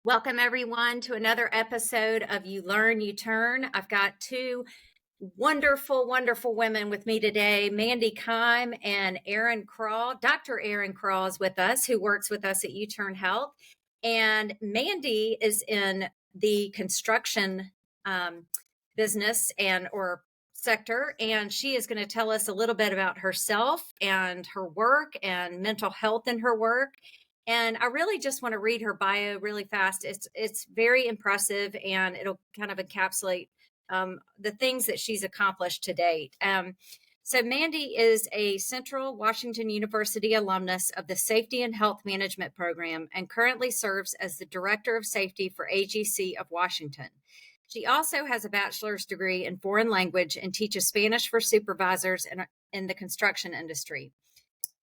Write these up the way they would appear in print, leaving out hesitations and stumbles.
Welcome, everyone, to another episode of You Learn, You Turn. I've got two wonderful, wonderful women with me today, Mandi Kime and Erin Craw. Dr. Erin Craw is with us, who works with us at U Turn Health. And Mandi is in the construction business or sector, and she is going to tell us a little bit about herself and her work and mental health in her work. And I really just want to read her bio really fast. It's very impressive, and it'll kind of encapsulate the things that she's accomplished to date. So Mandi is a Central Washington University alumnus of the Safety and Health Management Program and currently serves as the Director of Safety for AGC of Washington. She also has a bachelor's degree in foreign language and teaches Spanish for supervisors in the construction industry.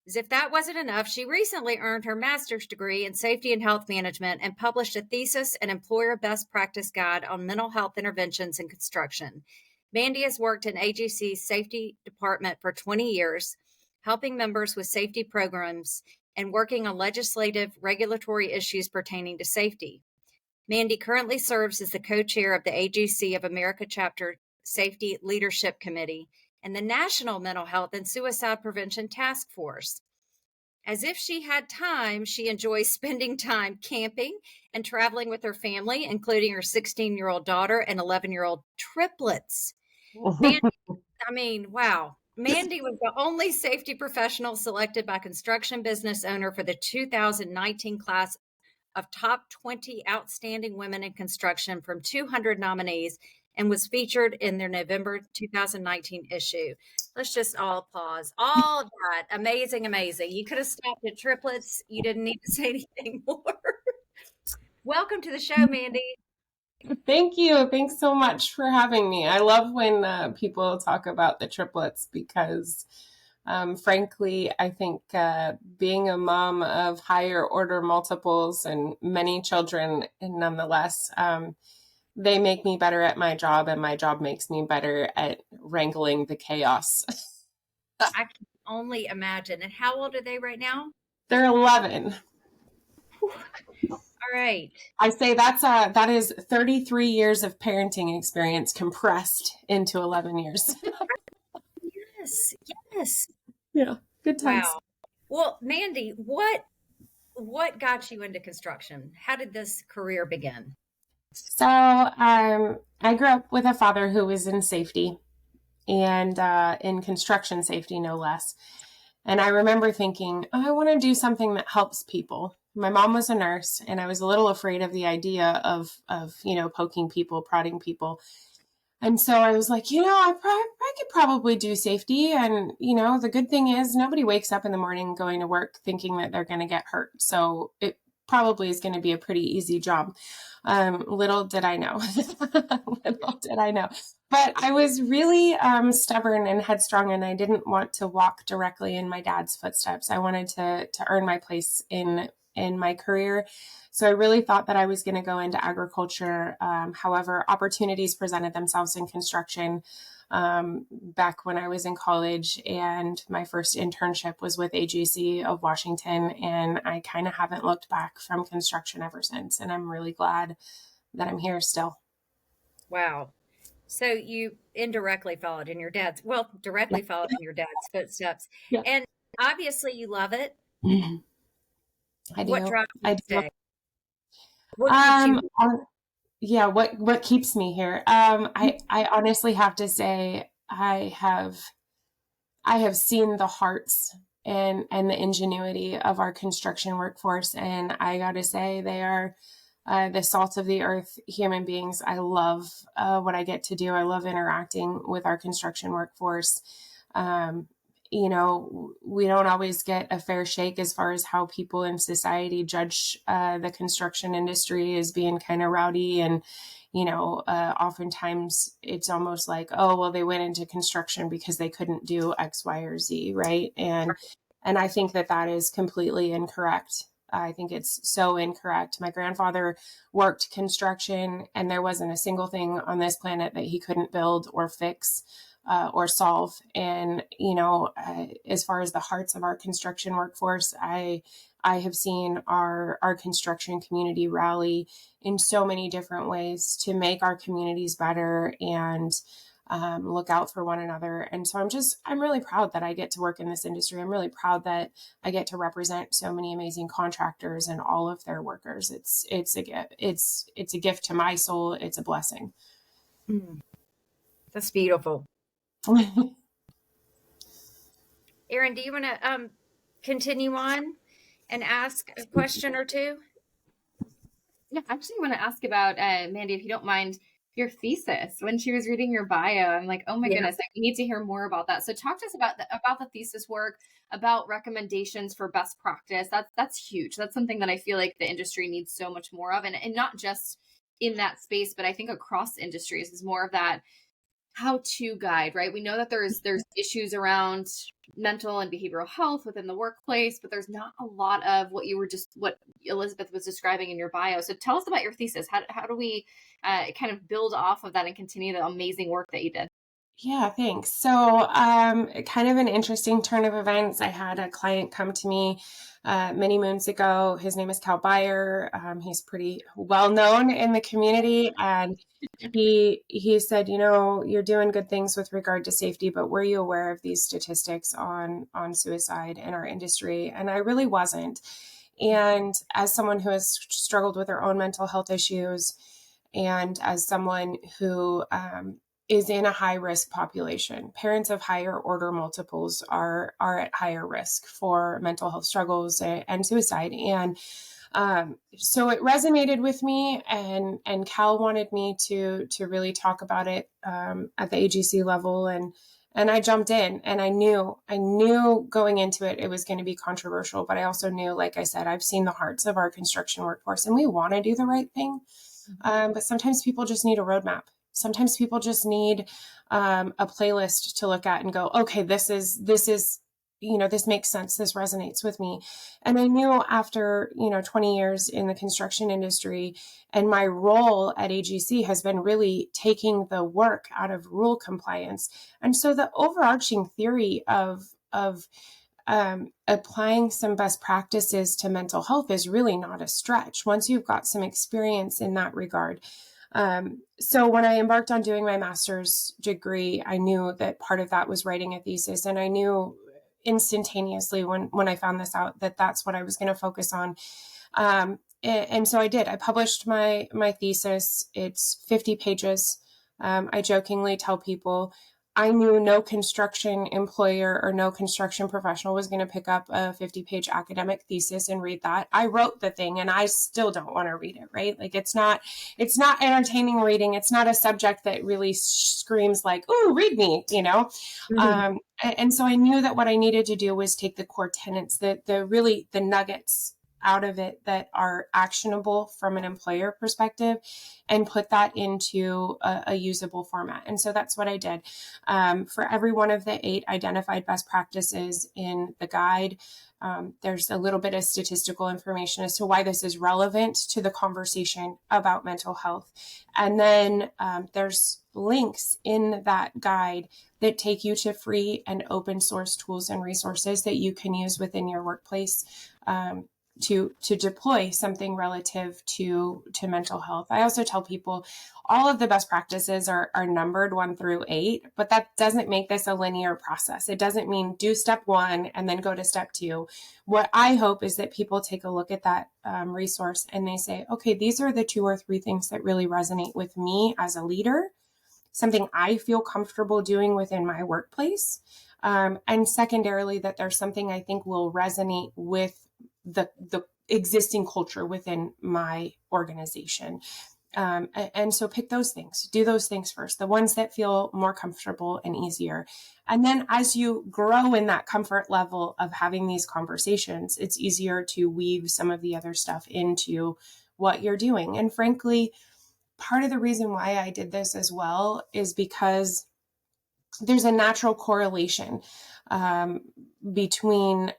As if that wasn't enough, she recently earned her master's degree in safety and health management and published a thesis and employer best practice guide on mental health interventions in construction. Mandi has worked in AGC's safety department for 20 years, helping members with safety programs and working on legislative regulatory issues pertaining to safety. Mandi currently serves as the co-chair of the AGC of America Chapter Safety Leadership Committee and the National Mental Health and Suicide Prevention Task Force. As if she had time, she enjoys spending time camping and traveling with her family, including her 16-year-old daughter and 11-year-old triplets. Wow. Mandi was the only safety professional selected by Construction Business Owner for the 2019 class of top 20 outstanding women in construction from 200 nominees and was featured in their November 2019 issue. Let's just all applause. All of that. Amazing, amazing. You could have stopped at triplets. You didn't need to say anything more. Welcome to the show, Mandi. Thank you. Thanks so much for having me. I love when people talk about the triplets because, frankly, I think being a mom of higher order multiples and many children, and nonetheless, they make me better at my job, and my job makes me better at wrangling the chaos. I can only imagine. And how old are they right now? They're 11. All right. I say that is 33 years of parenting experience compressed into 11 years. Yes. Yeah, good times. Wow. Well, Mandi, what got you into construction? How did this career begin? So I grew up with a father who was in safety and in construction safety, no less. And I remember thinking, I want to do something that helps people. My mom was a nurse, and I was a little afraid of the idea of poking people, prodding people. And so I was like, I could probably do safety. And, the good thing is nobody wakes up in the morning going to work thinking that they're going to get hurt. So it probably is going to be a pretty easy job. Little did I know. But I was really stubborn and headstrong, and I didn't want to walk directly in my dad's footsteps. I wanted to earn my place in my career. So I really thought that I was going to go into agriculture. However, opportunities presented themselves in construction back when I was in college, and my first internship was with AGC of Washington, and I kind of haven't looked back from construction ever since, and I'm really glad that I'm here still. Wow. So you indirectly followed in your dad's, directly followed in your dad's footsteps. Yeah. And obviously you love it. I do. What drives you I to do. stay? What keeps me here? I honestly have to say I have seen the hearts and the ingenuity of our construction workforce, and I got to say they are the salt of the earth human beings. I love what I get to do. I love interacting with our construction workforce. We don't always get a fair shake as far as how people in society judge the construction industry as being kind of rowdy. And, oftentimes it's almost like, oh, well, they went into construction because they couldn't do X, Y, or Z, right? And I think that is completely incorrect. I think it's so incorrect. My grandfather worked construction, and there wasn't a single thing on this planet that he couldn't build or fix. or solve. And, as far as the hearts of our construction workforce, I have seen our construction community rally in so many different ways to make our communities better and look out for one another. And so I'm really proud that I get to work in this industry. I'm really proud that I get to represent so many amazing contractors and all of their workers. It's a gift. It's a gift to my soul. It's a blessing. That's beautiful. Erin, do you want to continue on and ask a question or two? Yeah, I actually want to ask about, Mandi, if you don't mind, your thesis. When she was reading your bio, I'm like, oh my goodness, I need to hear more about that. So talk to us about the thesis work, about recommendations for best practice. That's huge. That's something that I feel like the industry needs so much more of, and not just in that space, but I think across industries is more of that how-to guide, right? We know that there's issues around mental and behavioral health within the workplace, but there's not a lot of what Elizabeth was describing in your bio. So tell us about your thesis. How do we kind of build off of that and continue the amazing work that you did? Yeah, thanks. So, kind of an interesting turn of events. I had a client come to me many moons ago. His name is Cal Beyer. He's pretty well known in the community, and he said, you're doing good things with regard to safety, but were you aware of these statistics on suicide in our industry? And I really wasn't. And as someone who has struggled with their own mental health issues, and as someone who is in a high risk population, parents of higher order multiples are at higher risk for mental health struggles and suicide. And so it resonated with me, and Cal wanted me to really talk about it at the AGC level, and I jumped in, and I knew going into it was going to be controversial, but I also knew, like I said, I've seen the hearts of our construction workforce, and we want to do the right thing, but sometimes people just need a roadmap. Sometimes people just need a playlist to look at and go, okay, this is this makes sense. This resonates with me. And I knew after, 20 years in the construction industry, and my role at AGC has been really taking the work out of rule compliance. And so the overarching theory of applying some best practices to mental health is really not a stretch once you've got some experience in that regard. So when I embarked on doing my master's degree, I knew that part of that was writing a thesis, and I knew instantaneously when I found this out that that's what I was going to focus on. And so I did. I published my thesis. It's 50 pages. I jokingly tell people I knew no construction employer or no construction professional was going to pick up a 50-page academic thesis and read that. I wrote the thing, and I still don't want to read it, right? Like it's not entertaining reading. It's not a subject that really screams like, "Ooh, read me," Mm-hmm. And so I knew that what I needed to do was take the core tenets, the nuggets out of it that are actionable from an employer perspective, and put that into a usable format. And so that's what I did. For every one of the 8 identified best practices in the guide, there's a little bit of statistical information as to why this is relevant to the conversation about mental health. And then there's links in that guide that take you to free and open source tools and resources that you can use within your workplace to deploy something relative to mental health. I also tell people all of the best practices are numbered 1 through 8, but that doesn't make this a linear process. It doesn't mean do step 1 and then go to step 2. What I hope is that people take a look at that resource and they say, okay, these are the 2 or 3 things that really resonate with me as a leader, something I feel comfortable doing within my workplace. And secondarily, that there's something I think will resonate with the existing culture within my organization. And so pick those things, do those things first, the ones that feel more comfortable and easier. And then as you grow in that comfort level of having these conversations, it's easier to weave some of the other stuff into what you're doing. And frankly, part of the reason why I did this as well is because there's a natural correlation between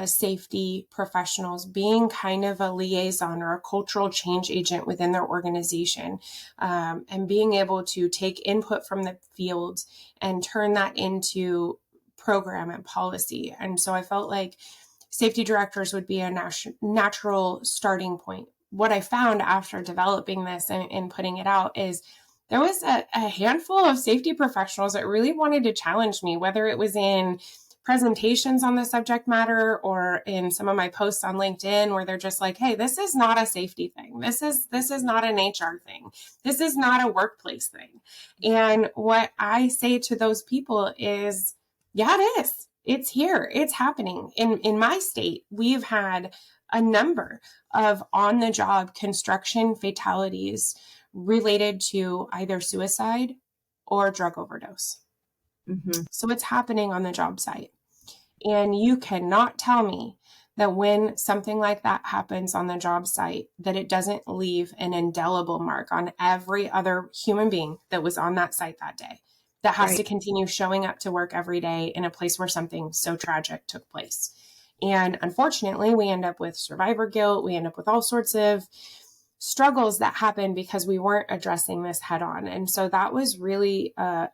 safety professionals being kind of a liaison or a cultural change agent within their organization, and being able to take input from the field and turn that into program and policy. And so I felt like safety directors would be a natural starting point. What I found after developing this and putting it out is there was a handful of safety professionals that really wanted to challenge me, whether it was in presentations on the subject matter or in some of my posts on LinkedIn where they're just like, hey, this is not a safety thing. This is not an HR thing. This is not a workplace thing. And what I say to those people is, yeah, it is. It's here. It's happening. In my state, we've had a number of on-the-job construction fatalities related to either suicide or drug overdose. Mm-hmm. So it's happening on the job site. And you cannot tell me that when something like that happens on the job site, that it doesn't leave an indelible mark on every other human being that was on that site that day, that has to continue showing up to work every day in a place where something so tragic took place. And unfortunately, we end up with survivor guilt. We end up with all sorts of struggles that happen because we weren't addressing this head on. And so that was really a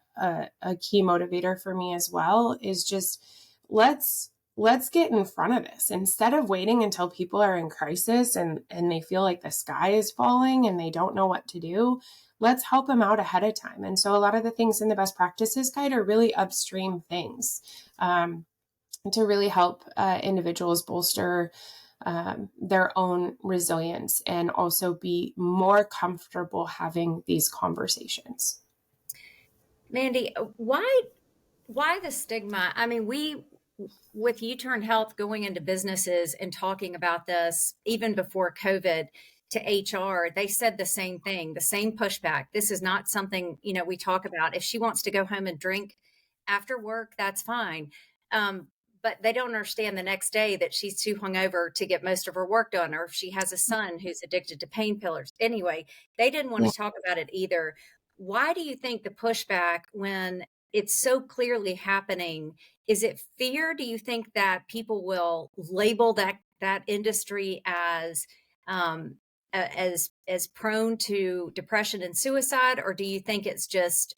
key motivator for me as well, is just let's get in front of this instead of waiting until people are in crisis and they feel like the sky is falling and they don't know what to do. Let's help them out ahead of time. And so a lot of the things in the best practices guide are really upstream things to really help individuals bolster their own resilience and also be more comfortable having these conversations. Mandi, why the stigma? I mean, with U-Turn Health going into businesses and talking about this even before COVID to HR, they said the same thing, the same pushback. This is not something, we talk about. If she wants to go home and drink after work, that's fine. But they don't understand the next day that she's too hungover to get most of her work done, or if she has a son who's addicted to painkillers. Anyway, they didn't want to talk about it either. Why do you think the pushback when it's so clearly happening? Is it fear? Do you think that people will label that industry as prone to depression and suicide, or do you think it's just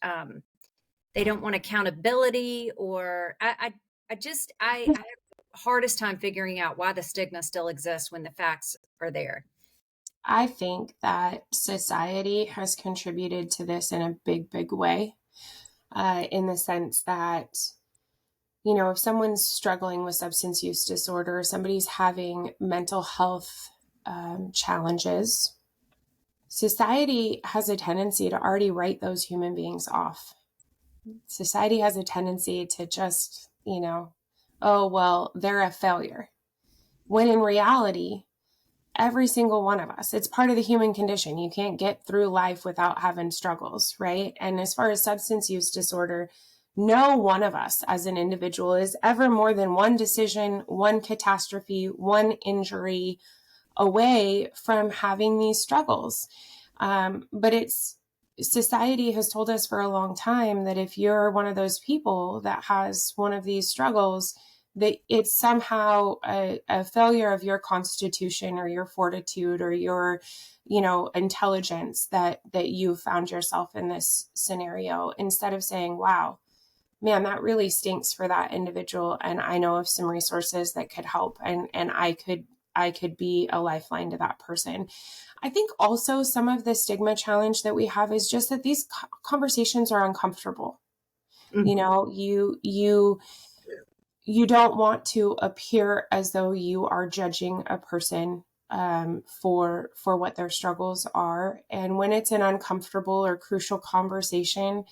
they don't want accountability? Or I have the hardest time figuring out why the stigma still exists when the facts are there. I think that society has contributed to this in a big, big way, in the sense that, if someone's struggling with substance use disorder, somebody's having mental health challenges, society has a tendency to already write those human beings off. Society has a tendency to just, oh, well, they're a failure. When in reality, every single one of us, it's part of the human condition. You can't get through life without having struggles, right? And as far as substance use disorder, no one of us as an individual is ever more than one decision, one catastrophe, one injury away from having these struggles. But society has told us for a long time that if you're one of those people that has one of these struggles, that it's somehow a failure of your constitution or your fortitude or your, intelligence that you found yourself in this scenario, instead of saying, wow, man, that really stinks for that individual. And I know of some resources that could help, and I could be a lifeline to that person. I think also some of the stigma challenge that we have is just that these conversations are uncomfortable. Mm-hmm. You don't want to appear as though you are judging a person for what their struggles are. And when it's an uncomfortable or crucial conversation,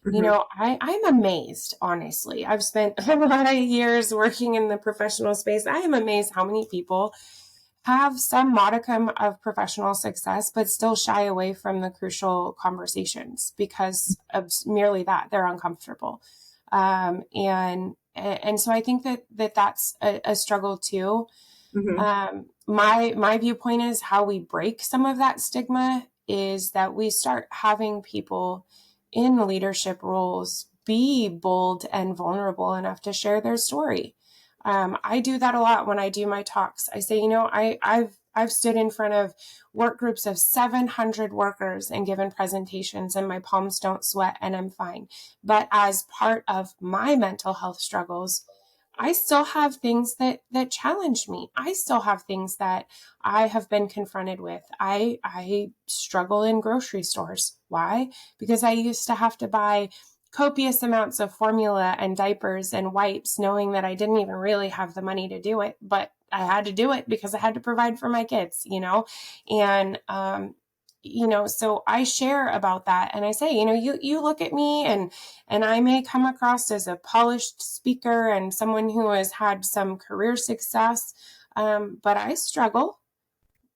mm-hmm. I'm amazed, honestly. I've spent a lot of years working in the professional space. I am amazed how many people have some modicum of professional success, but still shy away from the crucial conversations because of merely that they're uncomfortable. And so I think that's a struggle too. Mm-hmm. My viewpoint is how we break some of that stigma is that we start having people in leadership roles be bold and vulnerable enough to share their story. I do that a lot when I do my talks. I say, I've stood in front of work groups of 700 workers and given presentations, and my palms don't sweat and I'm fine. But as part of my mental health struggles, I still have things that challenge me. I still have things that I have been confronted with. I struggle in grocery stores. Why? Because I used to have to buy copious amounts of formula and diapers and wipes, knowing that I didn't even really have the money to do it, but I had to do it because I had to provide for my kids, and, so I share about that, and I say, you look at me and I may come across as a polished speaker and someone who has had some career success, but I struggle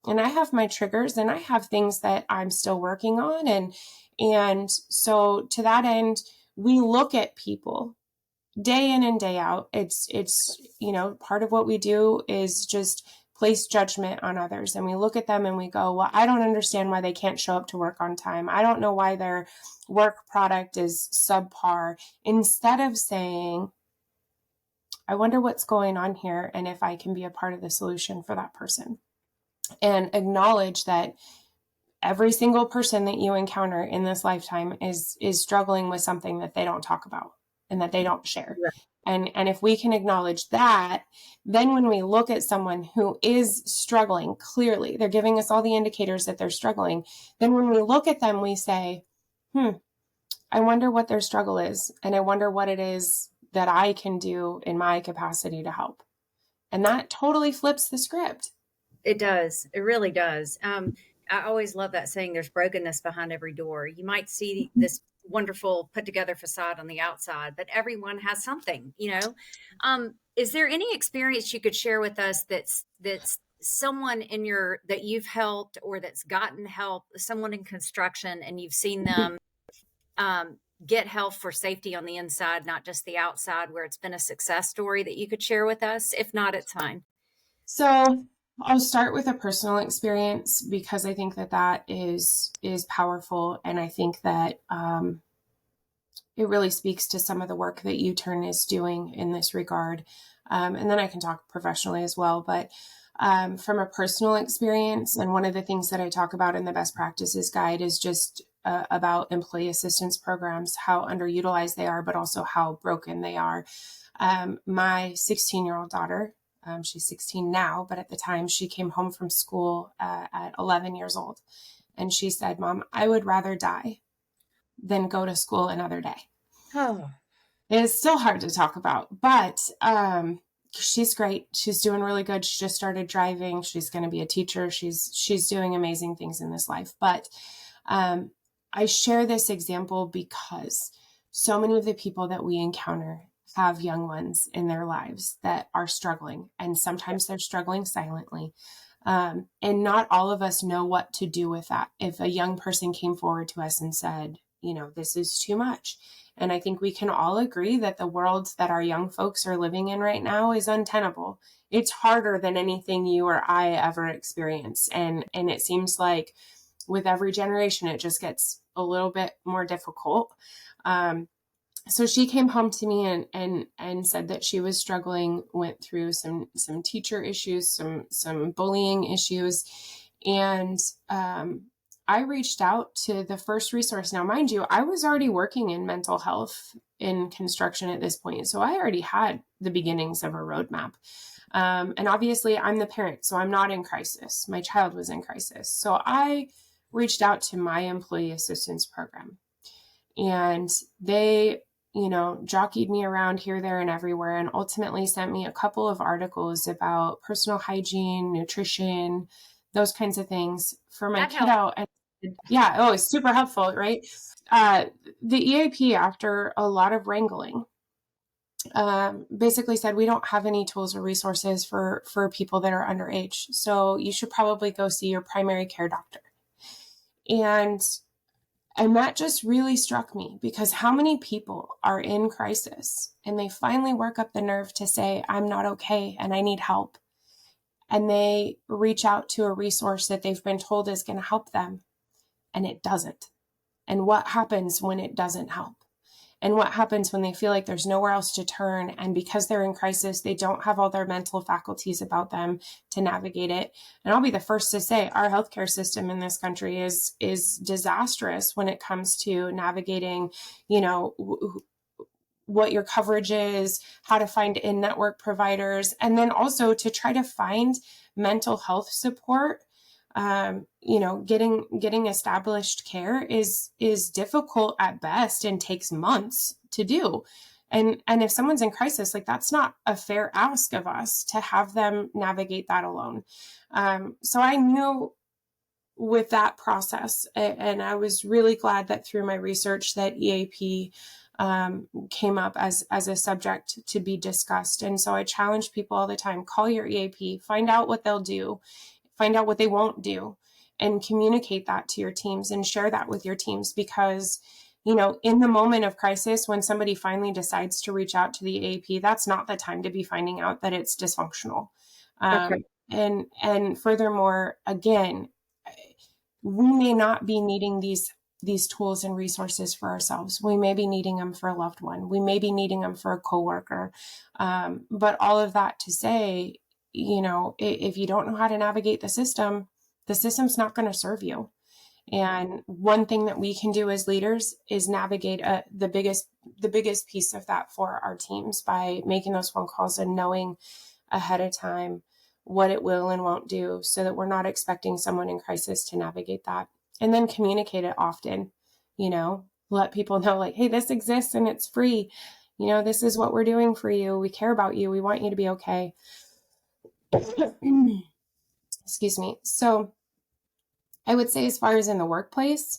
and I have my triggers and I have things that I'm still working on. And so to that end, we look at people day in and day out. It's, part of what we do is just place judgment on others. And we look at them and we go, well, I don't understand why they can't show up to work on time. I don't know why their work product is subpar. Instead of saying, I wonder what's going on here and if I can be a part of the solution for that person. And acknowledge that every single person that you encounter in this lifetime is struggling with something that they don't talk about and that they don't share. Right. And if we can acknowledge that, then when we look at someone who is struggling, clearly they're giving us all the indicators that they're struggling. Then when we look at them, we say, I wonder what their struggle is. And I wonder what it is that I can do in my capacity to help. And that totally flips the script. It does. It really does. I always love that saying, there's brokenness behind every door. You might see this wonderful put together facade on the outside, but everyone has something, is there any experience you could share with us that's someone that you've helped or that's gotten help, someone in construction, and you've seen them get help for safety on the inside, not just the outside, where it's been a success story that you could share with us? If not, it's fine. So I'll start with a personal experience because I think that is powerful. And I think that it really speaks to some of the work that U-Turn is doing in this regard. And then I can talk professionally as well. But from a personal experience, and one of the things that I talk about in the best practices guide is just about employee assistance programs, how underutilized they are, but also how broken they are. My 16-year-old daughter, she's 16 now, but at the time she came home from school at 11 years old. And she said, Mom, I would rather die than go to school another day. Oh, It's still hard to talk about, but she's great. She's doing really good. She just started driving. She's going to be a teacher. She's doing amazing things in this life. But I share this example because so many of the people that we encounter have young ones in their lives that are struggling, and sometimes they're struggling silently. And not all of us know what to do with that. If a young person came forward to us and said, this is too much. And I think we can all agree that the world that our young folks are living in right now is untenable. It's harder than anything you or I ever experienced. And it seems like with every generation, it just gets a little bit more difficult. So she came home to me and said that she was struggling, went through some teacher issues, some bullying issues. And I reached out to the first resource. Now, mind you, I was already working in mental health in construction at this point. So I already had the beginnings of a roadmap. And obviously I'm the parent, so I'm not in crisis. My child was in crisis. So I reached out to my employee assistance program, and they jockeyed me around here, there, and everywhere, and ultimately sent me a couple of articles about personal hygiene, nutrition, those kinds of things for my kiddo. And yeah, it's super helpful, right? The EAP, after a lot of wrangling, basically said, we don't have any tools or resources for people that are underage. So you should probably go see your primary care doctor. And that just really struck me, because how many people are in crisis and they finally work up the nerve to say, I'm not okay and I need help. And they reach out to a resource that they've been told is going to help them, and it doesn't. And what happens when it doesn't help? And what happens when they feel like there's nowhere else to turn, and because they're in crisis, they don't have all their mental faculties about them to navigate it. And I'll be the first to say our healthcare system in this country is disastrous when it comes to navigating, what your coverage is, how to find in-network providers, and then also to try to find mental health support. Getting established care is difficult at best and takes months to do. And if someone's in crisis, like, that's not a fair ask of us to have them navigate that alone. So I knew with that process, and I was really glad that through my research that EAP came up as a subject to be discussed. And so I challenge people all the time, call your EAP, find out what they'll do, find out what they won't do, and communicate that to your teams and share that with your teams. Because, in the moment of crisis, when somebody finally decides to reach out to the EAP, that's not the time to be finding out that it's dysfunctional. Okay. And furthermore, again, we may not be needing these tools and resources for ourselves. We may be needing them for a loved one. We may be needing them for a coworker. But all of that to say, if you don't know how to navigate the system's not going to serve you. And one thing that we can do as leaders is navigate the biggest piece of that for our teams by making those phone calls and knowing ahead of time what it will and won't do, so that we're not expecting someone in crisis to navigate that. And then communicate it often, let people know, like, hey, this exists and it's free. This is what we're doing for you. We care about you. We want you to be okay. Excuse me. So I would say, as far as in the workplace,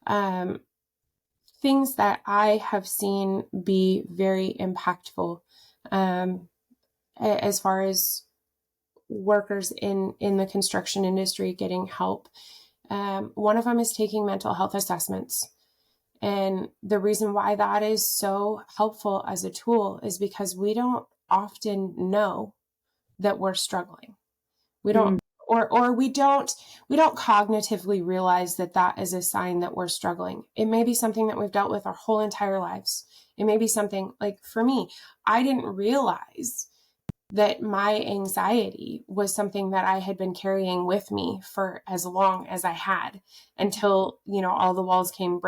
things that I have seen be very impactful as far as workers in the construction industry getting help. One of them is taking mental health assessments. And the reason why that is so helpful as a tool is because we don't often know that we're struggling. We don't, or we don't cognitively realize that that is a sign that we're struggling. It may be something that we've dealt with our whole entire lives. It may be something, like, for me, I didn't realize that my anxiety was something that I had been carrying with me for as long as I had, until, all the walls came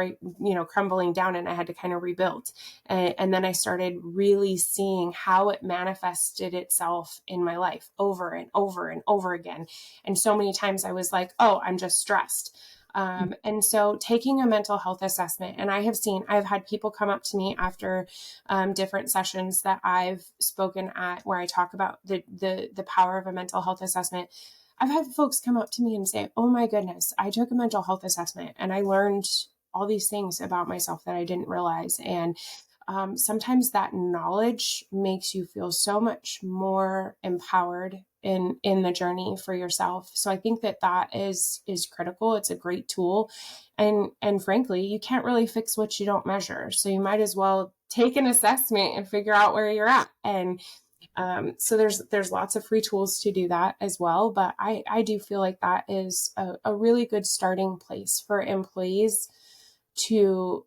crumbling down, and I had to kind of rebuild. And then I started really seeing how it manifested itself in my life over and over and over again. And so many times I was like, oh, I'm just stressed. And so taking a mental health assessment, and I've had people come up to me after different sessions that I've spoken at, where I talk about the power of a mental health assessment. I've had folks come up to me and say, oh my goodness, I took a mental health assessment and I learned all these things about myself that I didn't realize. And sometimes that knowledge makes you feel so much more empowered in the journey for yourself. So I think that is critical. It's a great tool. And frankly, you can't really fix what you don't measure. So you might as well take an assessment and figure out where you're at. And so there's lots of free tools to do that as well. But I do feel like that is a really good starting place for employees to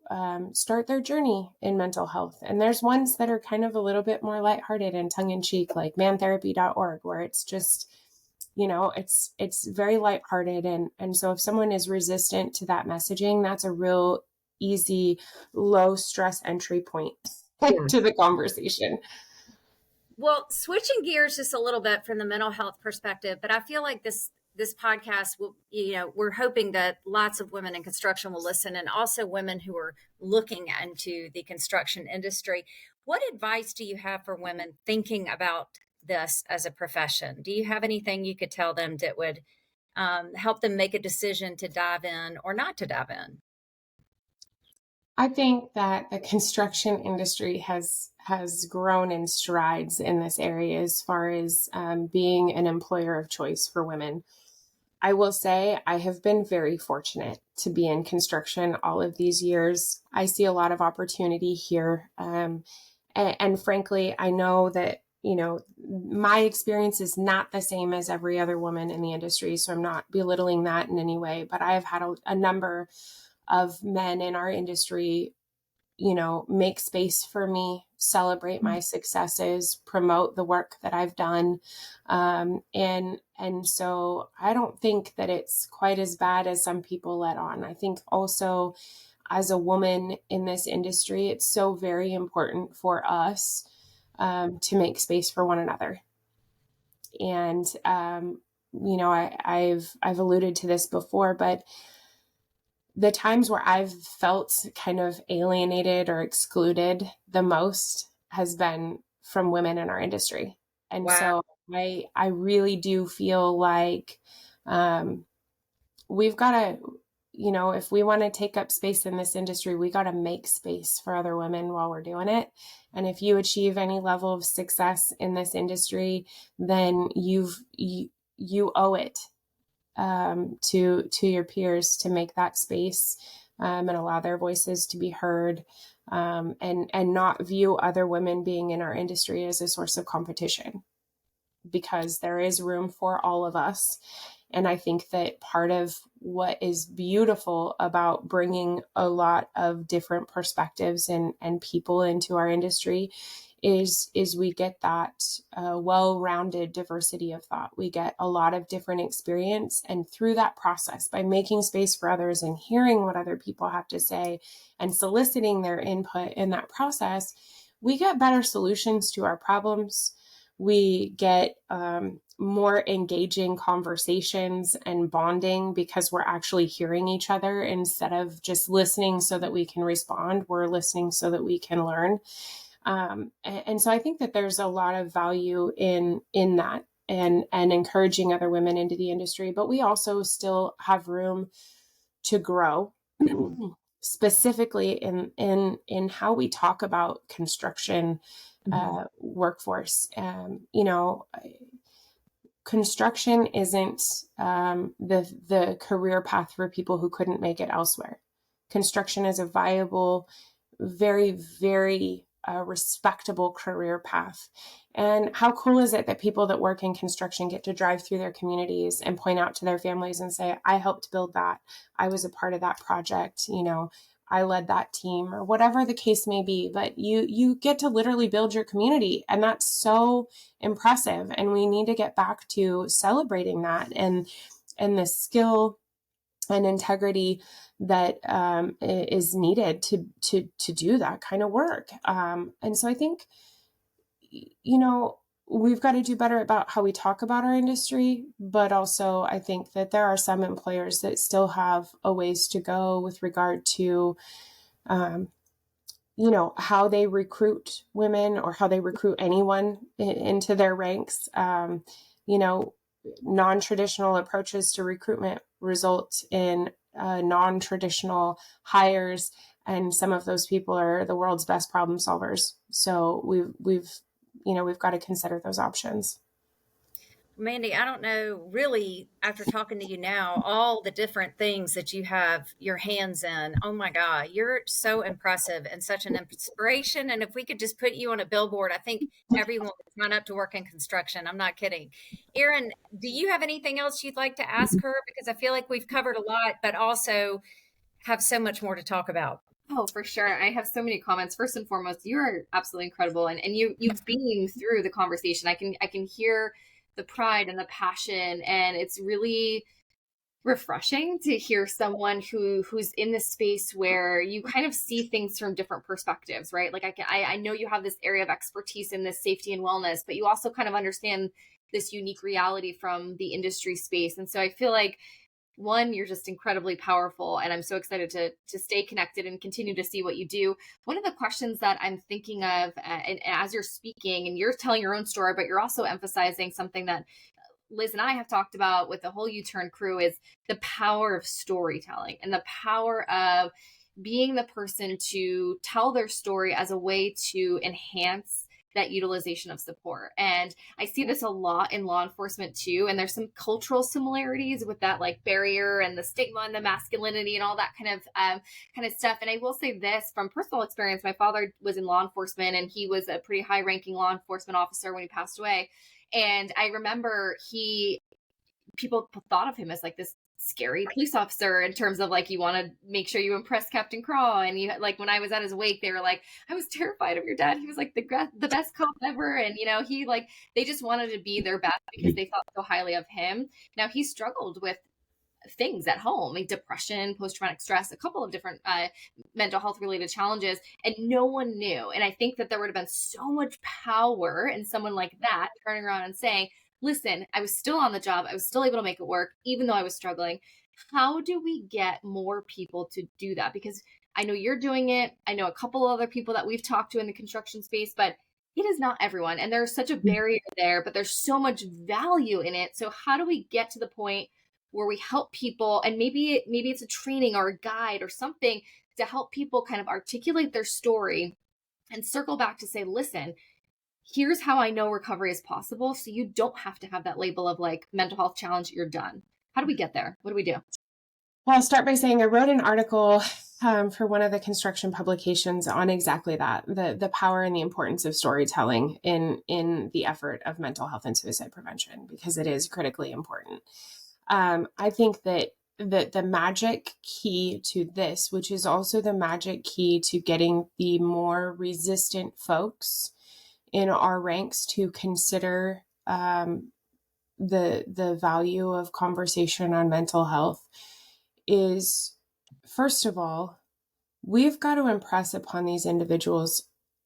start their journey in mental health. And there's ones that are kind of a little bit more lighthearted and tongue-in-cheek, like mantherapy.org, where it's just, it's very lighthearted. And so if someone is resistant to that messaging, that's a real easy, low stress entry point to the conversation. Well, switching gears just a little bit from the mental health perspective, but I feel like this podcast will, we're hoping that lots of women in construction will listen, and also women who are looking into the construction industry. What advice do you have for women thinking about this as a profession? Do you have anything you could tell them that would help them make a decision to dive in or not to dive in? I think that the construction industry has grown in strides in this area as far as being an employer of choice for women. I will say I have been very fortunate to be in construction all of these years. I see a lot of opportunity here. And frankly, I know that, my experience is not the same as every other woman in the industry. So I'm not belittling that in any way, but I have had a number of men in our industry make space for me, celebrate my successes, promote the work that I've done. And so I don't think that it's quite as bad as some people let on. I think also as a woman in this industry, it's so very important for us to make space for one another. And, I've alluded to this before, but the times where I've felt kind of alienated or excluded the most has been from women in our industry. And Wow. so I really do feel like we've got to, if we want to take up space in this industry, we got to make space for other women while we're doing it. And if you achieve any level of success in this industry, then you owe it to your peers to make that space and allow their voices to be heard, and not view other women being in our industry as a source of competition, because there is room for all of us. And I think that part of what is beautiful about bringing a lot of different perspectives and people into our industry is we get that well-rounded diversity of thought. We get a lot of different experience. And through that process, by making space for others and hearing what other people have to say and soliciting their input in that process, we get better solutions to our problems. We get more engaging conversations and bonding because we're actually hearing each other instead of just listening so that we can respond. We're listening so that we can learn. And so I think that there's a lot of value in that and encouraging other women into the industry, but we also still have room to grow, specifically in how we talk about construction workforce. Construction isn't the career path for people who couldn't make it elsewhere. Construction is a viable, very, very respectable career path. And how cool is it that people that work in construction get to drive through their communities and point out to their families and say, I helped build that. I was a part of that project. I led that team, or whatever the case may be, but you get to literally build your community. And that's so impressive. And we need to get back to celebrating that and the skill and integrity that is needed to do that kind of work. And so I think, we've got to do better about how we talk about our industry, but also I think that there are some employers that still have a ways to go with regard to, how they recruit women or how they recruit anyone into their ranks. Non-traditional approaches to recruitment result in non-traditional hires, and some of those people are the world's best problem solvers. So we've got to consider those options. Mandi, I don't know really, after talking to you now, all the different things that you have your hands in. Oh my God, you're so impressive and such an inspiration. And if we could just put you on a billboard, I think everyone would sign up to work in construction. I'm not kidding. Erin, do you have anything else you'd like to ask her? Because I feel like we've covered a lot, but also have so much more to talk about. Oh, for sure. I have so many comments. First and foremost, you are absolutely incredible. And you beam through the conversation. I can hear the pride and the passion. And it's really refreshing to hear someone who's in this space where you kind of see things from different perspectives, right? Like I know you have this area of expertise in this safety and wellness, but you also kind of understand this unique reality from the industry space. And so I feel like, one, you're just incredibly powerful, and I'm so excited to stay connected and continue to see what you do. One of the questions that I'm thinking of, and as you're speaking and you're telling your own story, but you're also emphasizing something that Liz and I have talked about with the whole U-Turn crew, is the power of storytelling and the power of being the person to tell their story as a way to enhance that utilization of support. And I see this a lot in law enforcement too. And there's some cultural similarities with that, like barrier and the stigma and the masculinity and all that kind of stuff. And I will say this from personal experience, my father was in law enforcement and he was a pretty high ranking law enforcement officer when he passed away. And I remember people thought of him as like this scary police officer in terms of like, you want to make sure you impress Captain Craw. And you like, when I was at his wake, they were like, I was terrified of your dad. He was like the best cop ever. And, you know, he like, they just wanted to be their best because they thought so highly of him. Now he struggled with things at home, like depression, post-traumatic stress, a couple of different mental health related challenges, and no one knew. And I think that there would have been so much power in someone like that turning around and saying, listen, I was still on the job, I was still able to make it work even though I was struggling. How do we get more people to do that? Because I know you're doing it, I know a couple other people that we've talked to in the construction space, but it is not everyone, and there's such a barrier there, but there's so much value in it. So how do we get to the point where we help people, and maybe it's a training or a guide or something to help people kind of articulate their story and circle back to say, listen, here's how I know recovery is possible, so you don't have to have that label of like mental health challenge, you're done. How do we get there? What do we do? Well, I'll start by saying I wrote an article for one of the construction publications on exactly that, the power and the importance of storytelling in the effort of mental health and suicide prevention, because it is critically important. I think that the magic key to this, which is also the magic key to getting the more resistant folks in our ranks to consider the value of conversation on mental health, is, first of all, we've got to impress upon these individuals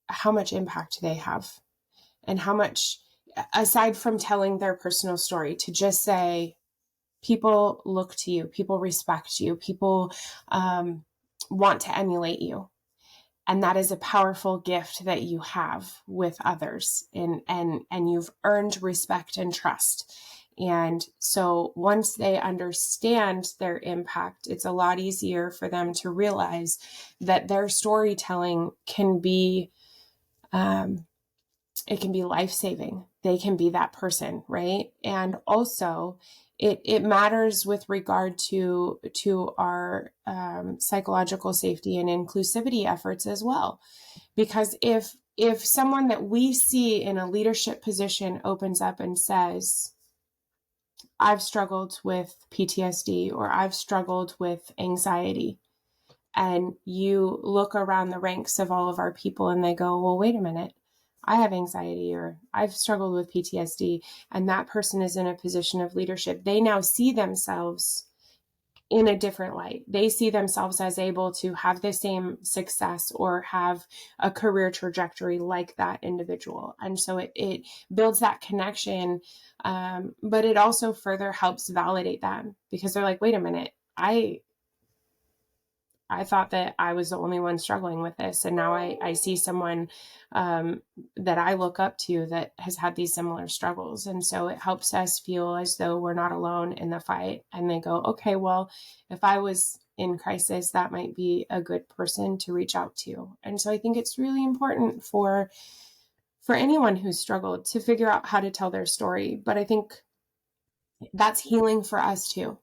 how much impact they have, and how much, aside from telling their personal story, to just say, people look to you, people respect you, people want to emulate you. And that is a powerful gift that you have with others, and you've earned respect and trust. And so once they understand their impact, it's a lot easier for them to realize that their storytelling can be, it can be life-saving. They can be that person, right? And also, it matters with regard to our psychological safety and inclusivity efforts as well. Because if someone that we see in a leadership position opens up and says, I've struggled with PTSD, or I've struggled with anxiety, and you look around the ranks of all of our people and they go, well, wait a minute, I have anxiety, or I've struggled with PTSD, and that person is in a position of leadership, they now see themselves in a different light. They see themselves as able to have the same success or have a career trajectory like that individual. And so it builds that connection, but it also further helps validate them, because they're like, wait a minute, I thought that I was the only one struggling with this. And now I see someone that I look up to that has had these similar struggles. And so it helps us feel as though we're not alone in the fight. And they go, okay, well, if I was in crisis, that might be a good person to reach out to. And so I think it's really important for anyone who's struggled to figure out how to tell their story. But I think that's healing for us too.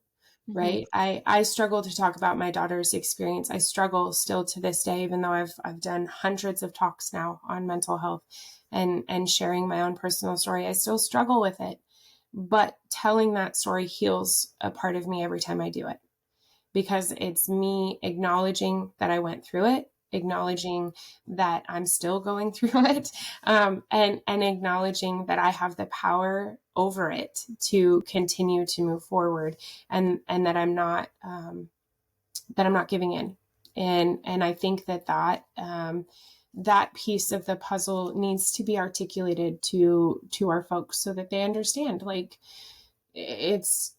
Right. I struggle to talk about my daughter's experience. I struggle still to this day, even though I've done hundreds of talks now on mental health and sharing my own personal story. I still struggle with it, but telling that story heals a part of me every time I do it, because it's me acknowledging that I went through it, acknowledging that I'm still going through it, and acknowledging that I have the power over it to continue to move forward, and that I'm not giving in. And I think that piece of the puzzle needs to be articulated to our folks so that they understand, like, it's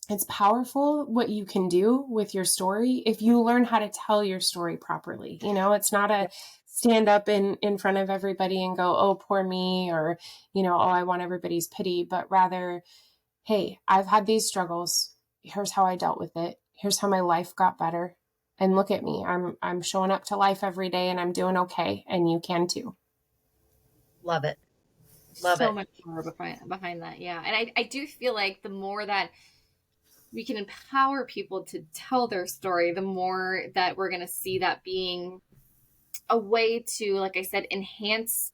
it's powerful what you can do with your story if you learn how to tell your story properly. You know, it's not a stand up in front of everybody and go, oh, poor me, or, you know, oh, I want everybody's pity, but rather, hey, I've had these struggles. Here's how I dealt with it. Here's how my life got better. And look at me. I'm showing up to life every day and I'm doing okay. And you can too. Love it. Love it. So much more behind that. Yeah. And I do feel like the more that we can empower people to tell their story, the more that we're going to see that being a way to, like I said, enhance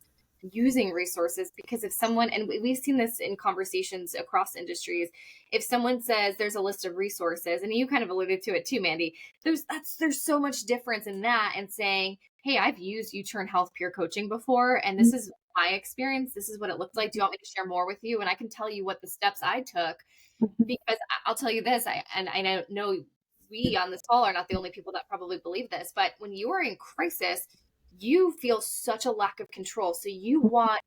using resources, because if someone, and we've seen this in conversations across industries, if someone says there's a list of resources, and you kind of alluded to it too, Mandy, there's so much difference in that and saying, hey, I've used U-Turn Health peer coaching before, and this is my experience. This is what it looked like. Do you want me to share more with you? And I can tell you what the steps I took, because I'll tell you this, I know we on this call are not the only people that probably believe this, but when you are in crisis, you feel such a lack of control. So you want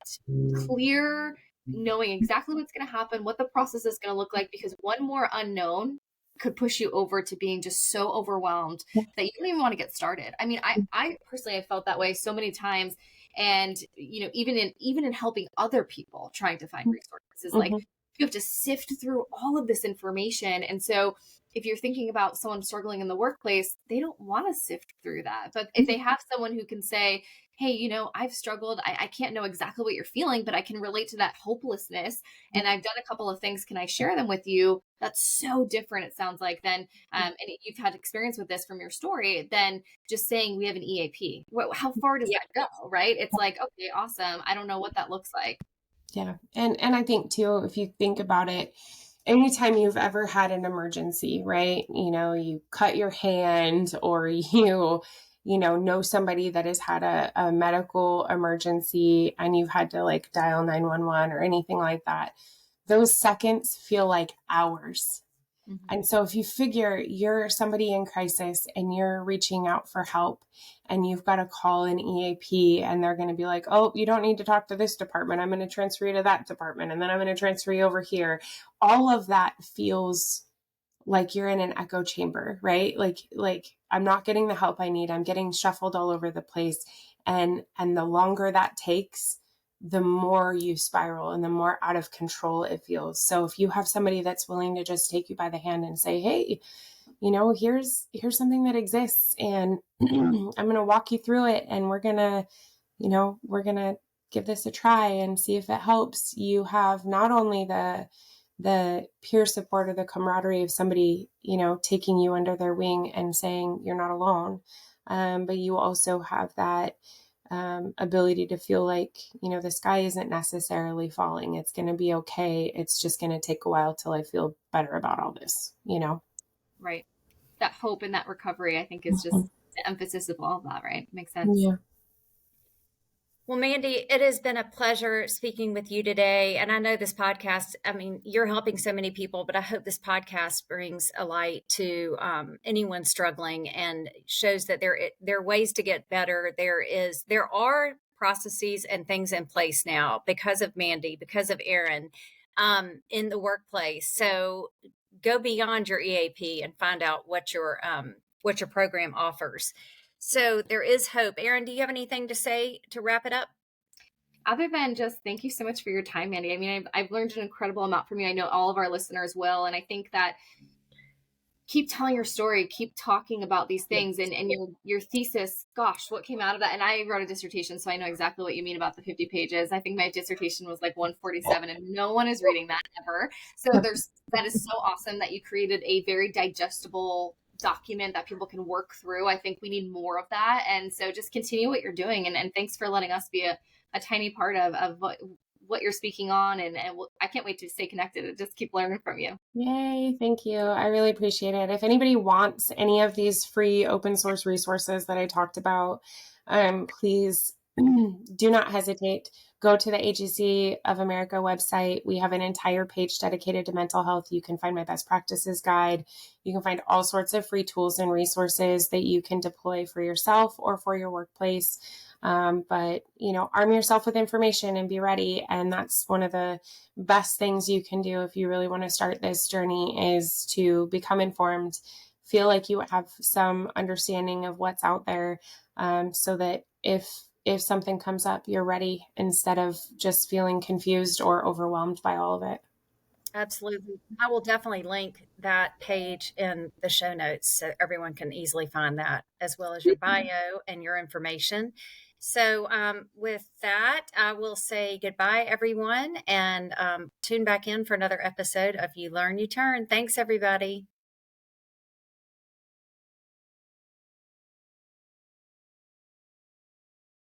clear, knowing exactly what's going to happen, what the process is going to look like, because one more unknown could push you over to being just so overwhelmed that you don't even want to get started. I mean, I personally have felt that way so many times. And, you know, even in helping other people trying to find resources, like you have to sift through all of this information. And so if you're thinking about someone struggling in the workplace, they don't want to sift through that. But if they have someone who can say, hey, you know, I've struggled, I can't know exactly what you're feeling, but I can relate to that hopelessness. And I've done a couple of things. Can I share them with you? That's so different, it sounds like, than, and you've had experience with this from your story, than just saying we have an EAP. How far does that go, right? It's like, okay, awesome. I don't know what that looks like. Yeah. And I think too, if you think about it, anytime you've ever had an emergency, right? You know, you cut your hand, or you know somebody that has had a medical emergency and you've had to like dial 911 or anything like that, those seconds feel like hours. And so if you figure you're somebody in crisis and you're reaching out for help and you've got to call an EAP and they're going to be like, oh, you don't need to talk to this department. I'm going to transfer you to that department. And then I'm going to transfer you over here. All of that feels like you're in an echo chamber, right? Like I'm not getting the help I need. I'm getting shuffled all over the place. And the longer that takes, the more you spiral and the more out of control it feels. So if you have somebody that's willing to just take you by the hand and say, hey, you know, here's something that exists and I'm going to walk you through it and we're going to give this a try and see if it helps. You have not only the peer support or the camaraderie of somebody, you know, taking you under their wing and saying you're not alone. But you also have that ability to feel like, you know, the sky isn't necessarily falling. It's going to be okay. It's just going to take a while till I feel better about all this, you know? Right. That hope and that recovery, I think, is just the emphasis of all of that, right? Makes sense. Yeah. Well, Mandi, it has been a pleasure speaking with you today. And I know this podcast, I mean, you're helping so many people, but I hope this podcast brings a light to anyone struggling and shows that there are ways to get better. There are processes and things in place now because of Mandi, because of Erin, in the workplace. So go beyond your EAP and find out what your program offers. So there is hope. Erin, do you have anything to say to wrap it up? Other than just thank you so much for your time, Mandi. I mean, I've learned an incredible amount from you. I know all of our listeners will. And I think that keep telling your story, keep talking about these things, and your thesis, gosh, what came out of that? And I wrote a dissertation, so I know exactly what you mean about the 50 pages. I think my dissertation was like 147 and no one is reading that ever. So that is so awesome that you created a very digestible document that people can work through. I think we need more of that. And so just continue what you're doing. And thanks for letting us be a tiny part of what you're speaking on. And I can't wait to stay connected and just keep learning from you. Yay. Thank you. I really appreciate it. If anybody wants any of these free open source resources that I talked about, please do not hesitate. Go to the AGC of America website. We have an entire page dedicated to mental health. You can find my best practices guide. You can find all sorts of free tools and resources that you can deploy for yourself or for your workplace. But, you know, arm yourself with information and be ready. And that's one of the best things you can do if you really want to start this journey, is to become informed, feel like you have some understanding of what's out there, so that if something comes up, you're ready instead of just feeling confused or overwhelmed by all of it. Absolutely. I will definitely link that page in the show notes so everyone can easily find that, as well as your bio and your information. So with that, I will say goodbye, everyone, and tune back in for another episode of You Learn, You Turn. Thanks, everybody.